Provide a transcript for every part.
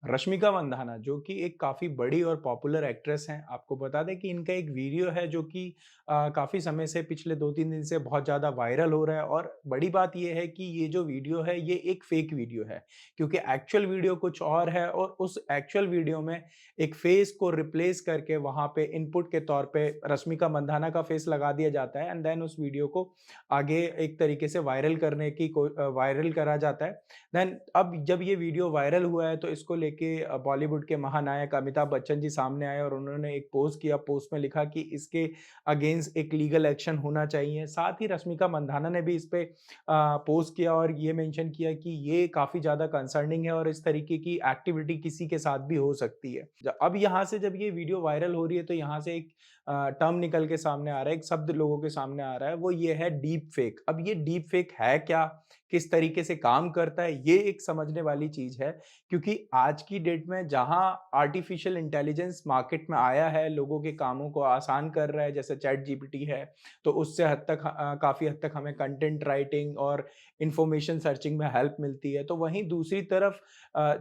रश्मिका मंदाना जो कि एक काफ़ी बड़ी और पॉपुलर एक्ट्रेस हैं। आपको बता दें कि इनका एक वीडियो है जो कि काफ़ी समय से पिछले 2-3 दिन से बहुत ज़्यादा वायरल हो रहा है और बड़ी बात ये है कि ये जो वीडियो है ये एक फ़ेक वीडियो है। क्योंकि एक्चुअल वीडियो कुछ और है और उस एक्चुअल वीडियो में एक फ़ेस को रिप्लेस करके वहाँ पे इनपुट के तौर पे रश्मिका मंदाना का फ़ेस लगा दिया जाता है एंड देन उस वीडियो को आगे एक तरीके से वायरल करा जाता है। देन अब जब ये वीडियो वायरल हुआ है तो इसको लेके बॉलीवुड के महानायक अमिताभ बच्चन जी सामने आए और उन्होंने एक पोस्ट किया। पोस्ट में लिखा कि इसके अगेंस्ट एक लीगल एक्शन होना चाहिए। साथ ही रश्मिका मंदाना ने भी इस पे पोस्ट किया और ये मेंशन किया कि ये काफ़ी ज़्यादा कंसर्निंग है और इस तरीके की एक्टिविटी किसी के साथ भी हो सकती है। अब यहाँ से जब ये वीडियो वायरल हो रही है तो यहाँ से एक टर्म निकल के सामने आ रहा है, एक शब्द लोगों के सामने आ रहा है, वो ये है डीप फेक। अब ये डीप फेक है क्या? किस तरीके से काम करता है, ये एक समझने वाली चीज़ है। क्योंकि आज की डेट में जहाँ आर्टिफ़िशियल इंटेलिजेंस मार्केट में आया है, लोगों के कामों को आसान कर रहा है, जैसे चैट जीपीटी है, तो उससे काफ़ी हद तक हमें कंटेंट राइटिंग और इन्फॉर्मेशन सर्चिंग में हेल्प मिलती है। तो वहीं दूसरी तरफ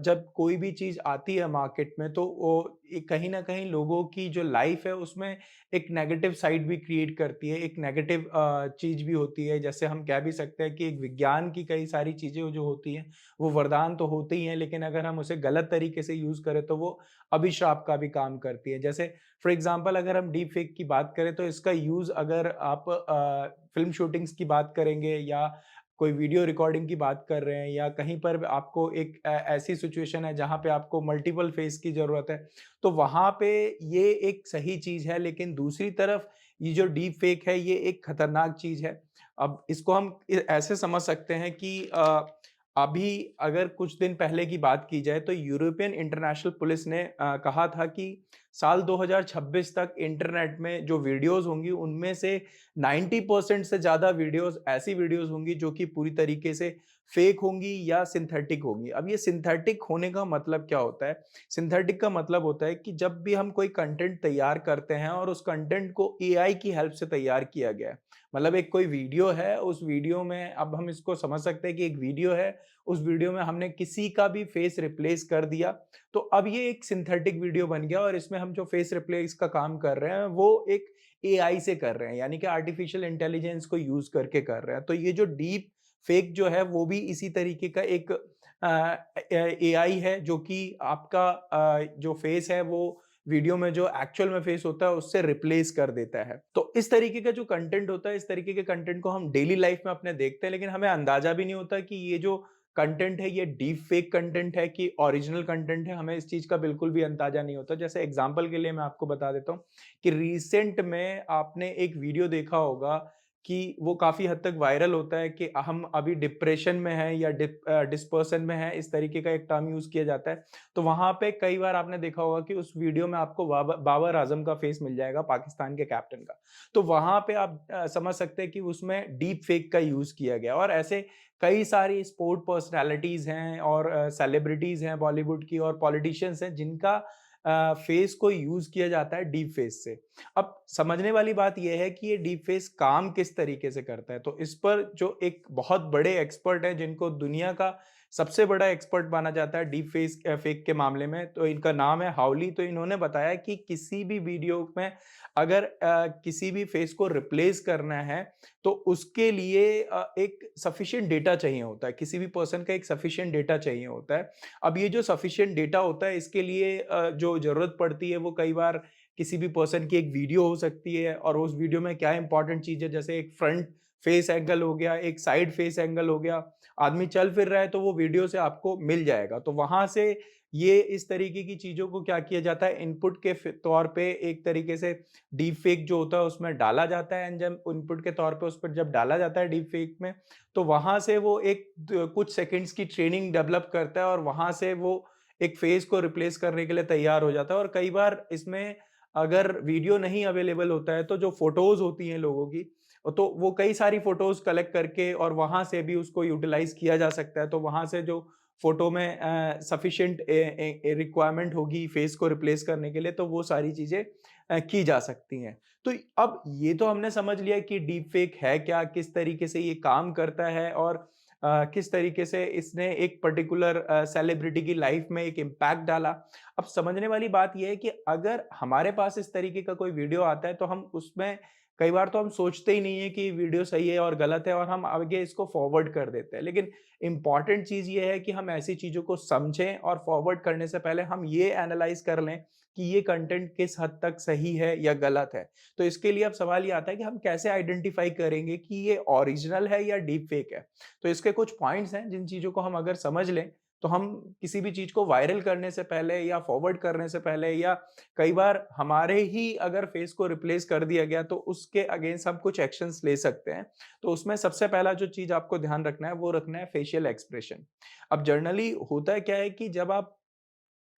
जब कोई भी चीज़ आती है मार्केट में, तो वो कहीं न कहीं लोगों की जो लाइफ़ है, उसमें एक नेगेटिव साइड भी क्रिएट करती है, एक नेगेटिव चीज़ भी होती है। जैसे हम कह भी सकते हैं कि एक विज्ञान की कई सारी चीज़ें जो होती हैं, वो वरदान तो होते ही हैं, लेकिन अगर हम उसे गलत तरीके से यूज़ करें, तो वो अभिशाप का भी काम करती है। जैसे फॉर एग्ज़ाम्पल अगर हम डीप फेक की बात करें, तो इसका यूज़ अगर आप फ़िल्म शूटिंग्स की बात करेंगे या कोई वीडियो रिकॉर्डिंग की बात कर रहे हैं या कहीं पर भी आपको एक ऐसी सिचुएशन है जहाँ पे आपको मल्टीपल फेस की ज़रूरत है, तो वहाँ पे ये एक सही चीज़ है। लेकिन दूसरी तरफ ये जो डीप फेक है, ये एक खतरनाक चीज़ है। अब इसको हम ऐसे समझ सकते हैं कि अभी अगर कुछ दिन पहले की बात की जाए तो यूरोपियन इंटरनेशनल पुलिस ने कहा था कि साल 2026 तक इंटरनेट में जो वीडियोज़ होंगी उनमें से 90% से ज़्यादा वीडियोज़ ऐसी वीडियोज़ होंगी जो कि पूरी तरीके से फेक होंगी या सिंथेटिक होंगी। अब ये सिंथेटिक होने का मतलब क्या होता है? सिंथेटिक का मतलब होता है कि जब भी हम कोई कंटेंट तैयार करते हैं और उस कंटेंट को एआई की हेल्प से तैयार किया गया है। मतलब एक कोई वीडियो है, उस वीडियो में अब हम इसको समझ सकते हैं कि एक वीडियो है, उस वीडियो में हमने किसी का भी फेस रिप्लेस कर दिया, तो अब ये एक सिंथेटिक वीडियो बन गया और इसमें हम जो फेस रिप्लेस का काम कर रहे हैं, वो एक एआई से कर रहे हैं, यानी कि आर्टिफिशियल इंटेलिजेंस को यूज़ करके कर रहे हैं। तो ये जो डीप फेक जो है, वो भी इसी तरीके का एक एआई है जो कि आपका जो फेस है वो वीडियो में जो एक्चुअल में फेस होता है उससे रिप्लेस कर देता है। तो इस तरीके का जो कंटेंट होता है, इस तरीके के कंटेंट को हम डेली लाइफ में अपने देखते हैं, लेकिन हमें अंदाजा भी नहीं होता कि ये जो कंटेंट है ये डीप फेक कंटेंट है कि ओरिजिनल कंटेंट है, हमें इस चीज़ का बिल्कुल भी अंदाजा नहीं होता। जैसे एग्ज़ाम्पल के लिए मैं आपको बता देता हूँ कि रिसेंट में आपने एक वीडियो देखा होगा कि वो काफ़ी हद तक वायरल होता है कि हम अभी डिप्रेशन में हैं या डिस्पर्सन में हैं, इस तरीके का एक टर्म यूज़ किया जाता है। तो वहाँ पे कई बार आपने देखा होगा कि उस वीडियो में आपको बाबर आज़म का फेस मिल जाएगा, पाकिस्तान के कैप्टन का। तो वहाँ पे आप समझ सकते हैं कि उसमें डीप फेक का यूज़ किया गया और ऐसे कई सारी स्पोर्ट पर्सनैलिटीज़ हैं और सेलिब्रिटीज़ हैं बॉलीवुड की और पॉलिटिशियंस हैं जिनका फेस को यूज़ किया जाता है डीप फेस से। अब समझने वाली बात ये है कि ये डीप फेस काम किस तरीके से करता है, तो इस पर जो एक बहुत बड़े एक्सपर्ट हैं जिनको दुनिया का सबसे बड़ा एक्सपर्ट माना जाता है डीप फेक के मामले में, तो इनका नाम है हाउली। तो इन्होंने बताया कि किसी भी वीडियो में अगर किसी भी फेस को रिप्लेस करना है, तो उसके लिए एक सफिशिएंट डेटा चाहिए होता है, किसी भी पर्सन का एक सफिशिएंट डेटा चाहिए होता है। अब ये जो सफिशिएंट डेटा होता है इसके लिए जो ज़रूरत पड़ती है वो कई बार किसी भी पर्सन की एक वीडियो हो सकती है और उस वीडियो में क्या इंपॉर्टेंट चीज़ है, जैसे एक फ्रंट फेस एंगल हो गया, एक साइड फेस एंगल हो गया, आदमी चल फिर रहा है तो वो वीडियो से आपको मिल जाएगा। तो वहाँ से ये इस तरीके की चीज़ों को क्या किया जाता है, इनपुट के तौर पे एक तरीके से डीप फेक जो होता है उसमें डाला जाता है एंड जब इनपुट के तौर पे उस पर जब डाला जाता है डीप फेक में, तो वहाँ से वो एक कुछ सेकंड्स की ट्रेनिंग डेवलप करता है और वहाँ से वो एक फेस को रिप्लेस करने के लिए तैयार हो जाता है। और कई बार इसमें अगर वीडियो नहीं अवेलेबल होता है तो जो फोटोज होती हैं लोगों की, तो वो कई सारी फोटोज कलेक्ट करके और वहां से भी उसको यूटिलाइज किया जा सकता है। तो वहां से जो फोटो में सफिशिएंट रिक्वायरमेंट होगी फेस को रिप्लेस करने के लिए, तो वो सारी चीजें की जा सकती हैं। तो अब ये तो हमने समझ लिया कि डीप फेक है क्या, किस तरीके से ये काम करता है और किस तरीके से इसने एक पर्टिकुलर सेलिब्रिटी की लाइफ में एक इम्पैक्ट डाला। अब समझने वाली बात ये है कि अगर हमारे पास इस तरीके का कोई वीडियो आता है तो हम उसमें कई बार तो हम सोचते ही नहीं है कि वीडियो सही है और गलत है और हम आगे इसको फॉरवर्ड कर देते हैं। लेकिन इम्पॉर्टेंट चीज़ ये है कि हम ऐसी चीज़ों को समझें और फॉरवर्ड करने से पहले हम ये एनालाइज़ कर लें कि ये कंटेंट किस हद तक सही है या गलत है। तो इसके लिए अब सवाल ये आता है कि हम कैसे आइडेंटिफ़ाई करेंगे कि ये ओरिजिनल है या डीप फेक है। तो इसके कुछ पॉइंट्स हैं जिन चीज़ों को हम अगर समझ लें, तो हम किसी भी चीज़ को वायरल करने से पहले या फॉरवर्ड करने से पहले या कई बार हमारे ही अगर फेस को रिप्लेस कर दिया गया तो उसके अगेंस्ट हम कुछ एक्शंस ले सकते हैं। तो उसमें सबसे पहला जो चीज़ आपको ध्यान रखना है वो रखना है फेशियल एक्सप्रेशन। अब जनरली होता क्या है कि जब आप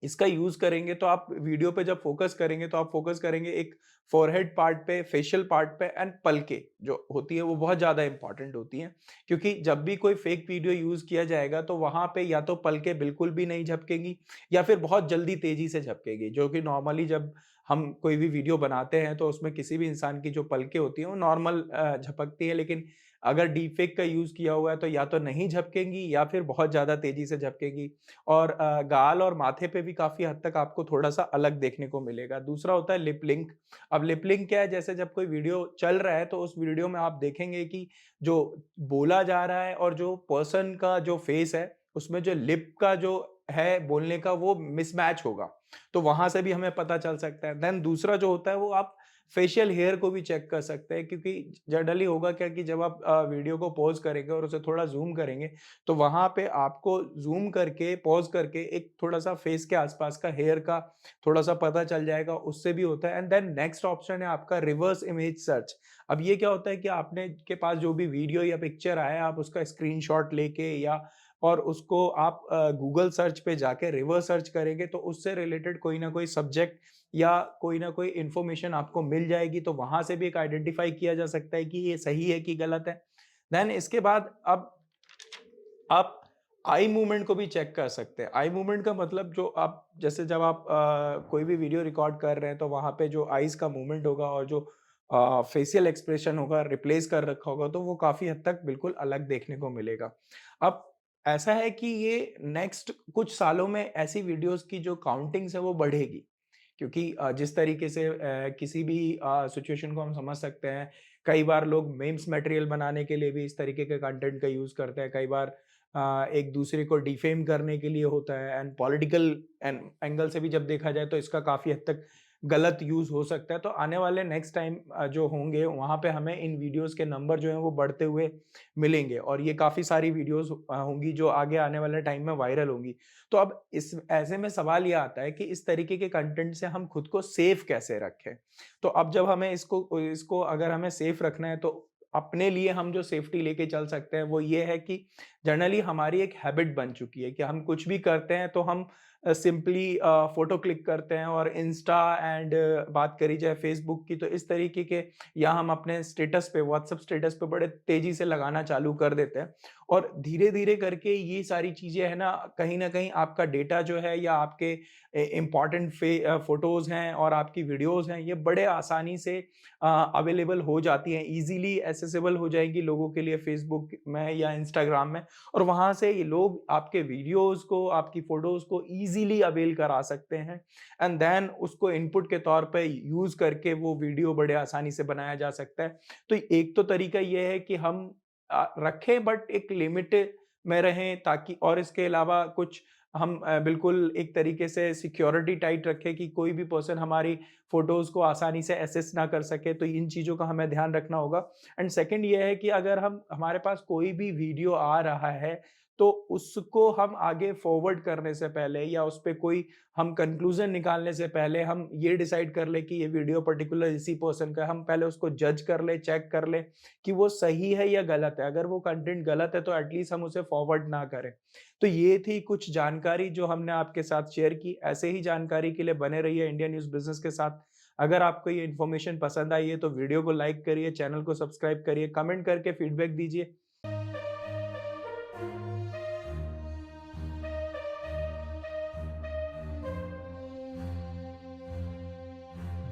इसका यूज़ करेंगे तो आप वीडियो पे जब फ़ोकस करेंगे तो आप फ़ोकस करेंगे एक फ़ोरहेड पार्ट पे, फेशियल पार्ट पे एंड पलकें जो होती है वो बहुत ज़्यादा इम्पोर्टेंट होती हैं। क्योंकि जब भी कोई फ़ेक वीडियो यूज़ किया जाएगा तो वहाँ पे या तो पलकें बिल्कुल भी नहीं झपकेंगी या फिर बहुत जल्दी तेज़ी से झपकेगी। जो कि नॉर्मली जब हम कोई भी वीडियो बनाते हैं तो उसमें किसी भी इंसान की जो पलकें होती हैं वो नॉर्मल झपकती है, लेकिन अगर डीप फेक का यूज़ किया हुआ है तो या तो नहीं झपकेंगी या फिर बहुत ज़्यादा तेज़ी से झपकेगी। और गाल और माथे पे भी काफ़ी हद तक आपको थोड़ा-सा अलग देखने को मिलेगा। दूसरा होता है लिप लिंक। अब लिप लिंक क्या है, जैसे जब कोई वीडियो चल रहा है तो उस वीडियो में आप देखेंगे कि जो बोला जा रहा है और जो पर्सन का जो फेस है, उसमें जो लिप का जो है बोलने का वो मिसमैच होगा। तो वहाँ से भी हमें पता चल सकता है। देन दूसरा जो होता है वो आप फेशियल हेयर को भी चेक कर सकते हैं, क्योंकि जनरली होगा क्या कि जब आप वीडियो को पॉज़ करेंगे और उसे थोड़ा ज़ूम करेंगे तो वहाँ पे आपको ज़ूम करके, पॉज़ करके एक थोड़ा-सा फेस के आसपास का हेयर का थोड़ा-सा पता चल जाएगा, उससे भी होता है। एंड देन नेक्स्ट ऑप्शन है आपका रिवर्स इमेज सर्च। अब ये क्या होता है कि आपने के पास जो भी वीडियो या पिक्चर आया, आप उसका स्क्रीनशॉट लेके या और उसको आप गूगल सर्च पे जाके रिवर्स सर्च करेंगे तो उससे रिलेटेड कोई ना कोई सब्जेक्ट या कोई ना कोई इन्फॉर्मेशन आपको मिल जाएगी, तो वहाँ से भी एक आइडेंटिफ़ाई किया जा सकता है कि ये सही है कि गलत है। देन इसके बाद अब आप आई मूवमेंट को भी चेक कर सकते हैं। आई मूवमेंट का मतलब जो आप जैसे जब आप कोई भी वीडियो रिकॉर्ड कर रहे हैं तो वहाँ पे जो आईज़ का मूवमेंट होगा और जो फेशियल एक्सप्रेशन होगा, रिप्लेस कर रखा होगा, तो वो काफ़ी हद तक बिल्कुल अलग देखने को मिलेगा। अब ऐसा है कि ये नेक्स्ट कुछ सालों में ऐसी वीडियोज़ की जो काउंटिंग्स है वो बढ़ेगी। क्योंकि जिस तरीके से किसी भी सिचुएशन को हम समझ सकते हैं, कई बार लोग मीम्स मटेरियल बनाने के लिए भी इस तरीके के कंटेंट का यूज़ करते हैं। कई बार एक दूसरे को डिफेम करने के लिए होता है एंड पॉलिटिकल एंगल से भी जब देखा जाए तो इसका काफ़ी हद तक गलत यूज़ हो सकता है। तो आने वाले नेक्स्ट टाइम जो होंगे वहाँ पे हमें इन वीडियोज़ के नंबर जो हैं वो बढ़ते हुए मिलेंगे और ये काफ़ी सारी वीडियोज़ होंगी जो आगे आने वाले टाइम में वायरल होंगी। तो अब इस ऐसे में सवाल ये आता है कि इस तरीके के कंटेंट से हम खुद को सेफ कैसे रखें? तो अब जब हमें इसको इसको अगर हमें सेफ रखना है तो अपने लिए हम जो सेफ्टी लेके चल सकते हैं वो ये है कि जनरली हमारी एक हैबिट बन चुकी है कि हम कुछ भी करते हैं तो हम सिंपली फ़ोटो क्लिक करते हैं और इंस्टा एंड बात करी जाए फ़ेसबुक की तो इस तरीके के या हम अपने स्टेटस पे व्हाट्सएप स्टेटस पे बड़े तेज़ी से लगाना चालू कर देते हैं। और धीरे-धीरे करके ये सारी चीज़ें है ना, कहीं न कहीं आपका डेटा जो है या आपके इम्पोर्टेंट फ़ोटोज़ हैं और आपकी वीडियोज़ हैं, ये बड़े आसानी से अवेलेबल हो जाती हैं, ईज़िली एक्सेसिबल हो जाएँगी लोगों के लिए फ़ेसबुक में या इंस्टाग्राम में और वहाँ से ये लोग आपके वीडियोज़ को, आपकी फ़ोटोज़ को ईज़िली अवेल करा सकते हैं एंड देन उसको इनपुट के तौर पे यूज़ करके वो वीडियो बड़े आसानी से बनाया जा सकता है। तो एक तो तरीका ये है कि हम रखें बट एक लिमिट में रहें ताकि और इसके अलावा कुछ हम बिल्कुल एक तरीके से सिक्योरिटी टाइट रखें कि कोई भी पर्सन हमारी फ़ोटोज़ को आसानी से एक्सेस ना कर सके, तो इन चीज़ों का हमें ध्यान रखना होगा। एंड सेकंड ये है कि अगर हम हमारे पास कोई भी वीडियो आ रहा है, तो उसको हम आगे फॉरवर्ड करने से पहले या उस पे कोई हम कंक्लूज़न निकालने से पहले हम ये डिसाइड कर लें कि ये वीडियो पर्टिकुलर इसी पर्सन का है। हम पहले उसको जज कर लें, चेक कर लें कि वो सही है या गलत है। अगर वो कंटेंट गलत है तो एटलीस्ट हम उसे फॉरवर्ड ना करें। तो ये थी कुछ जानकारी जो हमने आपके साथ शेयर की। ऐसे ही जानकारी के लिए बने रहिए इंडिया न्यूज़ बिज़नेस के साथ। अगर आपको ये इन्फॉर्मेशन पसंद आई है तो वीडियो को लाइक करिए, चैनल को सब्सक्राइब करिए, कमेंट करके फीडबैक दीजिए।